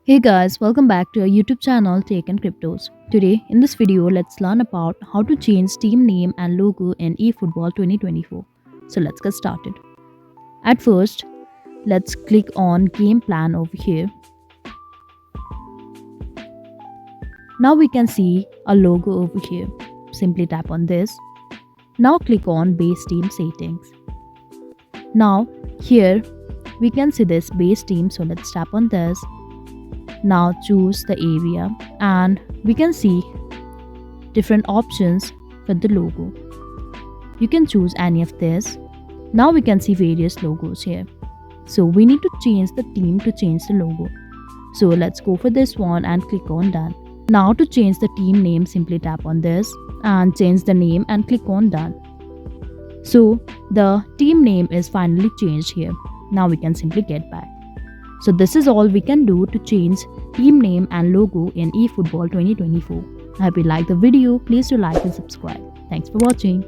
Hey guys, welcome back to our YouTube channel Tech and Cryptos. Today, in this video, let's learn about how to change team name and logo in eFootball 2024. So let's get started. At first, let's click on Game Plan over here. Now we can see a logo over here. Simply tap on this. Now click on Base Team Settings. Now here we can see this base team, so let's tap on this. Now choose the area and we can see different options for the logo. You can choose any of this. Now we can see various logos here. So we need to change the team to change the logo. So let's go for this one and click on done. Now to change the team name, simply tap on this and change the name and click on done. So the team name is finally changed here. Now we can simply get back. So this is all we can do to change team name and logo in eFootball 2024. I hope you liked the video. Please do like and subscribe. Thanks for watching.